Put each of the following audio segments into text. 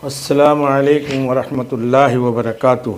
السلام علیکم ورحمۃ اللہ وبرکاتہ۔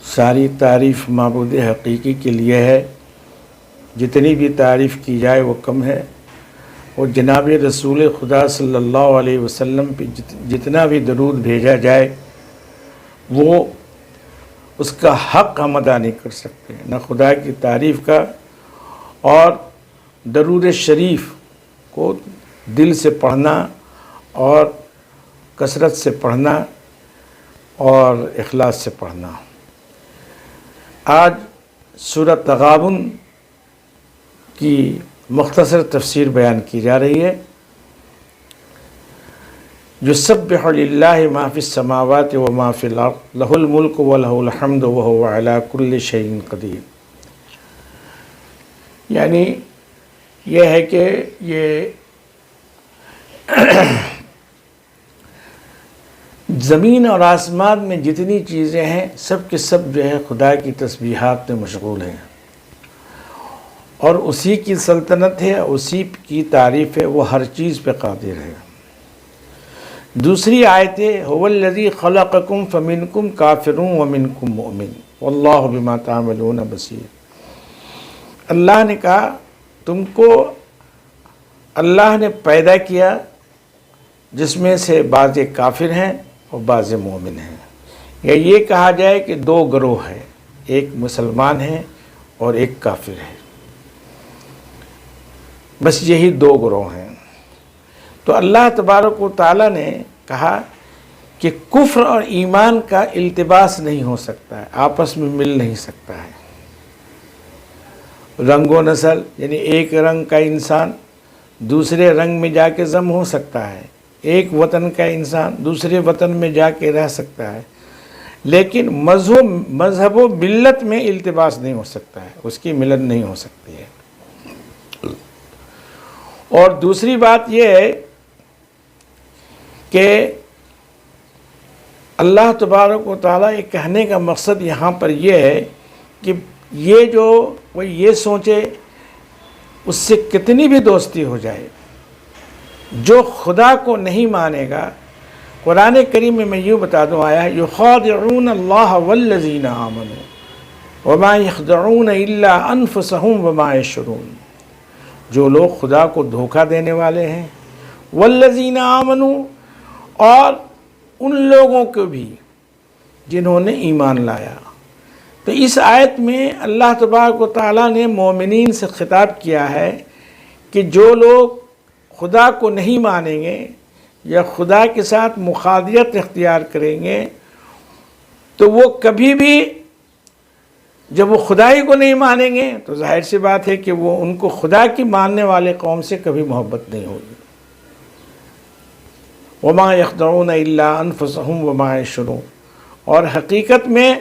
ساری تعریف معبود حقیقی کے لیے ہے، جتنی بھی تعریف کی جائے وہ کم ہے، اور جناب رسول خدا صلی اللہ علیہ وسلم پہ جتنا بھی درود بھیجا جائے وہ اس کا حق ہم ادا نہیں کر سکتے، نہ خدا کی تعریف کا۔ اور درود شریف کو دل سے پڑھنا اور کثرت سے پڑھنا اور اخلاص سے پڑھنا۔ آج سورۃ تغابن کی مختصر تفسیر بیان کی جا رہی ہے۔ یسبح للہ ما فی السماوات و ما فی الارض لہ الملک و لہ الحمد وہو علی کل شیء قدیر۔ یعنی یہ ہے کہ یہ زمین اور آسمان میں جتنی چیزیں ہیں سب کے سب جو ہے خدا کی تسبیحات میں مشغول ہیں، اور اسی کی سلطنت ہے، اسی کی تعریف ہے، وہ ہر چیز پہ قادر ہے۔ دوسری آیت ہے هو الذی خلقکم فمنکم کافر ومنکم مؤمن واللہ بما تعملون بصیر۔ اللہ نے کہا تم کو اللہ نے پیدا کیا، جس میں سے بعض کافر ہیں اور بعض مومن ہیں، یا یہ کہا جائے کہ دو گروہ ہیں، ایک مسلمان ہے اور ایک کافر ہے، بس یہی دو گروہ ہیں۔ تو اللہ تبارک و تعالیٰ نے کہا کہ کفر اور ایمان کا التباس نہیں ہو سکتا ہے، آپس میں مل نہیں سکتا ہے۔ رنگ و نسل یعنی ایک رنگ کا انسان دوسرے رنگ میں جا کے ضم ہو سکتا ہے، ایک وطن کا انسان دوسرے وطن میں جا کے رہ سکتا ہے، لیکن مذہب و ملت میں التباس نہیں ہو سکتا ہے، اس کی ملن نہیں ہو سکتی ہے۔ اور دوسری بات یہ ہے کہ اللہ تبارک و تعالیٰ یہ کہنے کا مقصد یہاں پر یہ ہے کہ یہ جو وہ یہ سوچے اس سے کتنی بھی دوستی ہو جائے، جو خدا کو نہیں مانے گا، قرآن کریم میں یوں بتا دوں آیا ہے یخادعون اللہ والذین آمنوا وما یخدعون الا انفسهم وما یشعرون۔ جو لوگ خدا کو دھوکہ دینے والے ہیں، والذین آمنوا، اور ان لوگوں کو بھی جنہوں نے ایمان لایا۔ تو اس آیت میں اللہ تبارک و تعالیٰ نے مومنین سے خطاب کیا ہے کہ جو لوگ خدا کو نہیں مانیں گے یا خدا کے ساتھ مخالفت اختیار کریں گے تو وہ کبھی بھی، جب وہ خدا ہی کو نہیں مانیں گے تو ظاہر سی بات ہے کہ وہ ان کو خدا کی ماننے والے قوم سے کبھی محبت نہیں ہوگی۔ وما یخدعون الا انفسهم وما یشعرون۔ اور حقیقت میں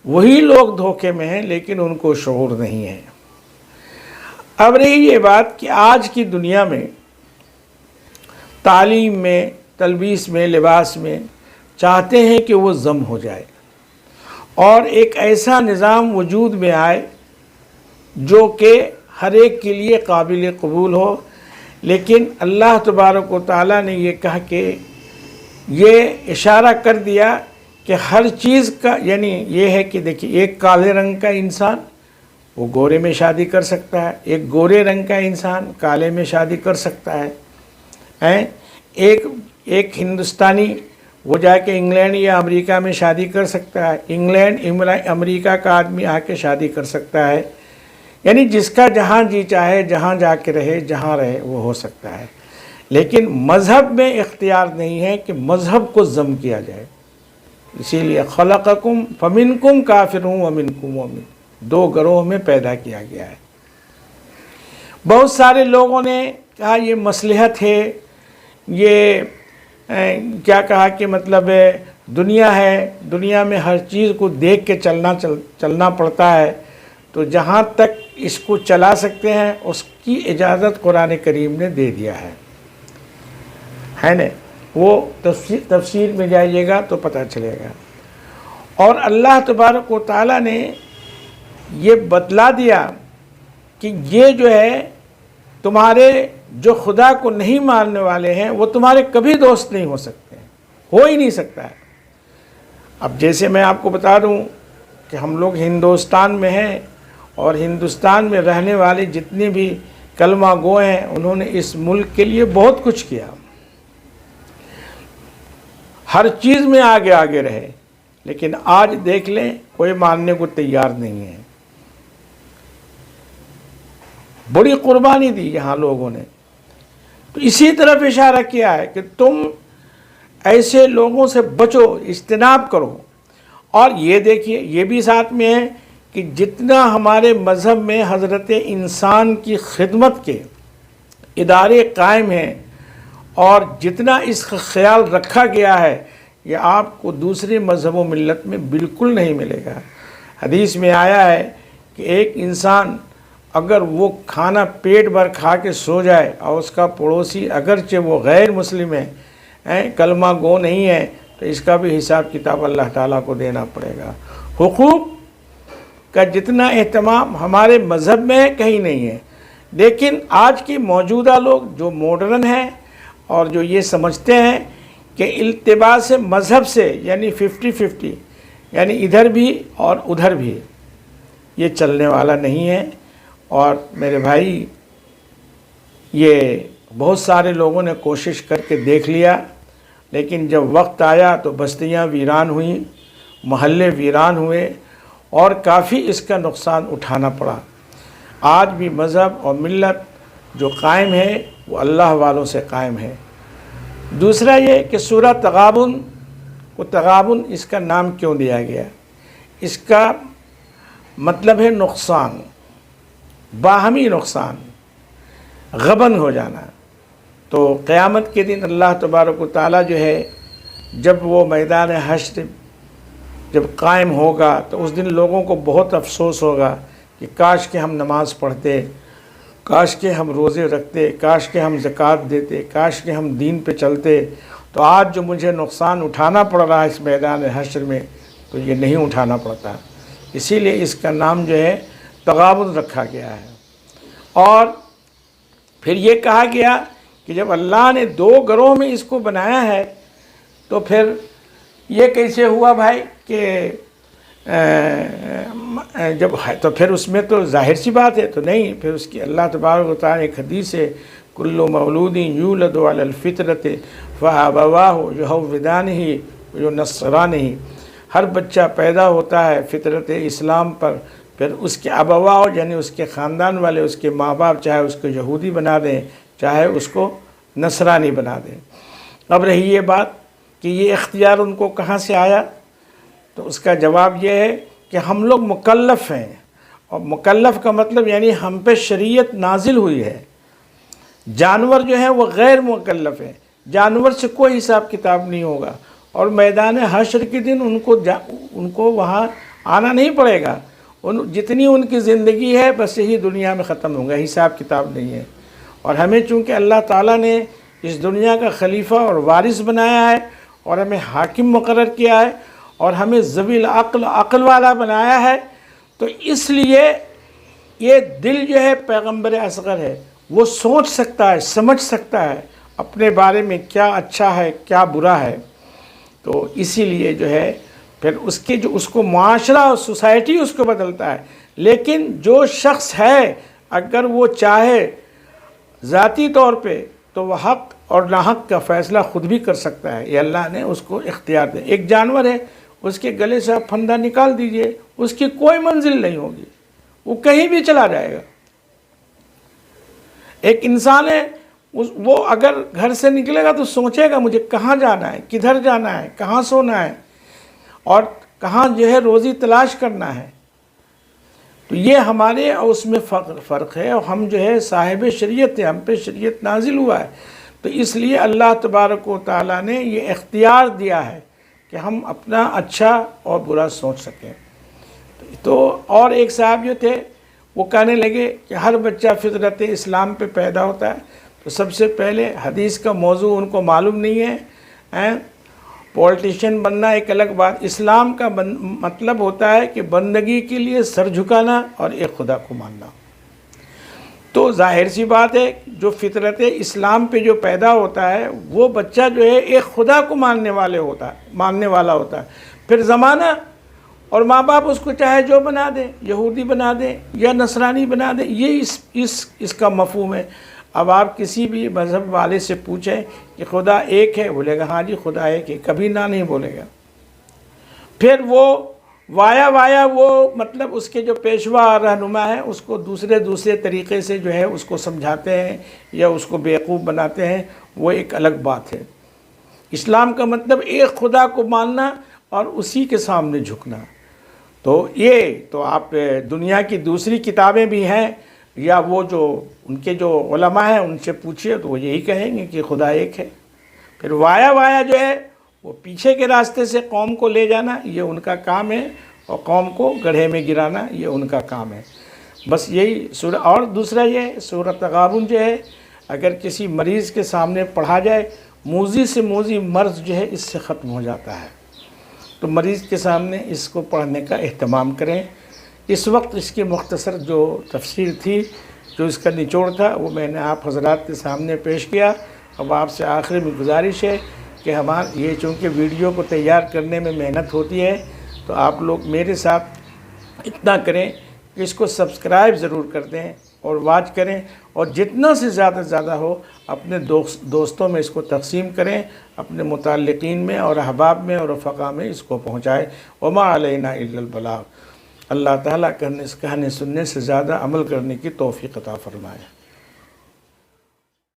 وہی لوگ دھوکے میں ہیں لیکن ان کو شعور نہیں ہے۔ اب رہی یہ بات کہ آج کی دنیا میں تعلیم میں، تلبیس میں، لباس میں چاہتے ہیں کہ وہ ضم ہو جائے اور ایک ایسا نظام وجود میں آئے جو کہ ہر ایک کے لیے قابل قبول ہو، لیکن اللہ تبارک و تعالیٰ نے یہ کہا کہ یہ اشارہ کر دیا کہ ہر چیز کا، یعنی یہ ہے کہ دیکھیے ایک کالے رنگ کا انسان وہ گورے میں شادی کر سکتا ہے، ایک گورے رنگ کا انسان کالے میں شادی کر سکتا ہے، ایک ہندوستانی وہ جا کے انگلینڈ یا امریکہ میں شادی کر سکتا ہے، انگلینڈ امریکہ کا آدمی آ کے شادی کر سکتا ہے، یعنی جس کا جہاں جی چاہے جہاں جا کے رہے جہاں رہے وہ ہو سکتا ہے۔ لیکن مذہب میں اختیار نہیں ہے کہ مذہب کو ضم کیا جائے، اسی لیے خلقکم فمنکم کافر ومنکم مؤمن، دو گروہ میں پیدا کیا گیا ہے۔ بہت سارے لوگوں نے کہا یہ مصلحت ہے، یہ کیا کہا کہ مطلب دنیا ہے، دنیا میں ہر چیز کو دیکھ کے چلنا پڑتا ہے، تو جہاں تک اس کو چلا سکتے ہیں اس کی اجازت قرآن کریم نے دے دیا ہے نا؟ وہ تفسیر میں جائیے گا تو پتہ چلے گا۔ اور اللہ تبارک و تعالیٰ نے یہ بتلا دیا کہ یہ جو ہے تمہارے جو خدا کو نہیں ماننے والے ہیں وہ تمہارے کبھی دوست نہیں ہو سکتے، ہو ہی نہیں سکتا ہے۔ اب جیسے میں آپ کو بتا دوں کہ ہم لوگ ہندوستان میں ہیں، اور ہندوستان میں رہنے والے جتنے بھی کلمہ گو ہیں انہوں نے اس ملک کے لیے بہت کچھ کیا، ہر چیز میں آگے آگے رہے، لیکن آج دیکھ لیں کوئی ماننے کو تیار نہیں ہے۔ بڑی قربانی دی یہاں لوگوں نے، تو اسی طرف اشارہ کیا ہے کہ تم ایسے لوگوں سے بچو، اجتناب کرو۔ اور یہ دیکھیے یہ بھی ساتھ میں ہے کہ جتنا ہمارے مذہب میں حضرت انسان کی خدمت کے ادارے قائم ہیں اور جتنا اس کا خیال رکھا گیا ہے، یہ آپ کو دوسرے مذہب و ملت میں بالکل نہیں ملے گا۔ حدیث میں آیا ہے کہ ایک انسان اگر وہ کھانا پیٹ بھر کھا کے سو جائے اور اس کا پڑوسی اگرچہ وہ غیر مسلم ہے، کلمہ گو نہیں ہے، تو اس کا بھی حساب کتاب اللہ تعالیٰ کو دینا پڑے گا۔ حقوق کا جتنا اہتمام ہمارے مذہب میں کہیں نہیں ہے، لیکن آج کی موجودہ لوگ جو ماڈرن ہیں اور جو یہ سمجھتے ہیں کہ التباس مذہب سے یعنی 50-50، یعنی ادھر بھی اور ادھر بھی، یہ چلنے والا نہیں ہے۔ اور میرے بھائی یہ بہت سارے لوگوں نے کوشش کر کے دیکھ لیا، لیکن جب وقت آیا تو بستیاں ویران ہوئیں، محلے ویران ہوئے، اور کافی اس کا نقصان اٹھانا پڑا۔ آج بھی مذہب اور ملت جو قائم ہے وہ اللہ والوں سے قائم ہے۔ دوسرا یہ کہ سورہ تغابن کو تغابن اس کا نام کیوں دیا گیا؟ اس کا مطلب ہے نقصان، باہمی نقصان، غبن ہو جانا۔ تو قیامت کے دن اللہ تبارک و تعالیٰ جو ہے جب وہ میدان حشر جب قائم ہوگا تو اس دن لوگوں کو بہت افسوس ہوگا کہ کاش کہ ہم نماز پڑھتے، کاش کہ ہم روزے رکھتے، کاش کہ ہم زکوٰۃ دیتے، کاش کہ ہم دین پہ چلتے، تو آج جو مجھے نقصان اٹھانا پڑ رہا ہے اس میدان حشر میں تو یہ نہیں اٹھانا پڑتا۔ اسی لیے اس کا نام جو ہے تغابن رکھا گیا ہے۔ اور پھر یہ کہا گیا کہ جب اللہ نے دو گروہ میں اس کو بنایا ہے تو پھر یہ کیسے ہوا بھائی کہ جب تو پھر اس میں تو ظاہر سی بات ہے تو نہیں، پھر اس کی اللہ تبارک و تعالیٰ ایک حدیث ہے کل مولود یولد علی الفطرۃ فابواہ یہودانہ ونصرانہ، ہر بچہ پیدا ہوتا ہے فطرت اسلام پر، پھر اس کے ابواء یعنی اس کے خاندان والے، اس کے ماں باپ چاہے اس کو یہودی بنا دیں چاہے اس کو نصرانی بنا دیں۔ اب رہی یہ بات کہ یہ اختیار ان کو کہاں سے آیا، تو اس کا جواب یہ ہے کہ ہم لوگ مکلف ہیں، اور مکلف کا مطلب یعنی ہم پہ شریعت نازل ہوئی ہے۔ جانور جو ہیں وہ غیر مکلف ہیں، جانور سے کوئی حساب کتاب نہیں ہوگا، اور میدان حشر کے دن ان کو وہاں آنا نہیں پڑے گا، جتنی ان کی زندگی ہے بس یہی دنیا میں ختم ہوگا، حساب کتاب نہیں ہے۔ اور ہمیں چونکہ اللہ تعالیٰ نے اس دنیا کا خلیفہ اور وارث بنایا ہے اور ہمیں حاکم مقرر کیا ہے اور ہمیں ذوی العقل عقل والا بنایا ہے، تو اس لیے یہ دل جو ہے پیغمبر اصغر ہے، وہ سوچ سکتا ہے، سمجھ سکتا ہے اپنے بارے میں کیا اچھا ہے کیا برا ہے۔ تو اسی لیے جو ہے پھر اس کو معاشرہ اور سوسائٹی اس کو بدلتا ہے، لیکن جو شخص ہے اگر وہ چاہے ذاتی طور پہ تو وہ حق اور ناحق کا فیصلہ خود بھی کر سکتا ہے، یہ اللہ نے اس کو اختیار دیا۔ ایک جانور ہے، اس کے گلے سے آپ پھندا نکال دیجئے، اس کی کوئی منزل نہیں ہوگی، وہ کہیں بھی چلا جائے گا۔ ایک انسان ہے، وہ اگر گھر سے نکلے گا تو سوچے گا مجھے کہاں جانا ہے، کدھر جانا ہے، کہاں سونا ہے، اور کہاں جو ہے روزی تلاش کرنا ہے۔ تو یہ ہمارے اور اس میں فرق ہے، اور ہم جو ہے صاحب شریعت ہے، ہم پہ شریعت نازل ہوا ہے، تو اس لیے اللہ تبارک و تعالیٰ نے یہ اختیار دیا ہے کہ ہم اپنا اچھا اور برا سوچ سکیں۔ تو اور ایک صاحب جو تھے وہ کہنے لگے کہ ہر بچہ فطرت اسلام پہ پیدا ہوتا ہے، تو سب سے پہلے حدیث کا موضوع ان کو معلوم نہیں ہے، پولیٹیشین بننا ایک الگ بات، اسلام کا مطلب ہوتا ہے کہ بندگی کے لیے سر جھکانا اور ایک خدا کو ماننا۔ تو ظاہر سی بات ہے جو فطرت اسلام پہ جو پیدا ہوتا ہے وہ بچہ جو ہے ایک خدا کو ماننے والا ہوتا ہے. پھر زمانہ اور ماں باپ اس کو چاہے جو بنا دیں، یہودی بنا دیں یا نصرانی بنا دیں، یہ اس کا مفہوم ہے. اب آپ کسی بھی مذہب والے سے پوچھیں کہ خدا ایک ہے، بولے گا ہاں جی خدا ایک ہے، کبھی نہ نہیں بولے گا. پھر وہ وایا وہ مطلب اس کے جو پیشوا رہنما ہیں اس کو دوسرے طریقے سے جو ہے اس کو سمجھاتے ہیں یا اس کو بیوقوف بناتے ہیں، وہ ایک الگ بات ہے. اسلام کا مطلب ایک خدا کو ماننا اور اسی کے سامنے جھکنا. تو یہ تو آپ دنیا کی دوسری کتابیں بھی ہیں یا وہ جو ان کے جو علماء ہیں ان سے پوچھئے تو وہ یہی کہیں گے کہ خدا ایک ہے. پھر وایا جو ہے وہ پیچھے کے راستے سے قوم کو لے جانا یہ ان کا کام ہے، اور قوم کو گڑھے میں گرانا یہ ان کا کام ہے. بس یہی سورہ. اور دوسرا یہ سورہ تغابن جو ہے اگر کسی مریض کے سامنے پڑھا جائے، موذی سے موذی مرض جو ہے اس سے ختم ہو جاتا ہے. تو مریض کے سامنے اس کو پڑھنے کا اہتمام کریں. اس وقت اس کی مختصر جو تفسیر تھی، جو اس کا نچوڑ تھا، وہ میں نے آپ حضرات کے سامنے پیش کیا. اب آپ سے آخری میں گزارش ہے کہ یہ چونکہ ویڈیو کو تیار کرنے میں محنت ہوتی ہے تو آپ لوگ میرے ساتھ اتنا کریں کہ اس کو سبسکرائب ضرور کر دیں اور واچ کریں، اور جتنا سے زیادہ ہو اپنے دوستوں میں اس کو تقسیم کریں، اپنے متعلقین میں اور احباب میں اور رفقا میں اس کو پہنچائیں. وما علینا الا البلاغ. اللہ تعالیٰ کہنے سننے سے زیادہ عمل کرنے کی توفیق عطا فرمائے.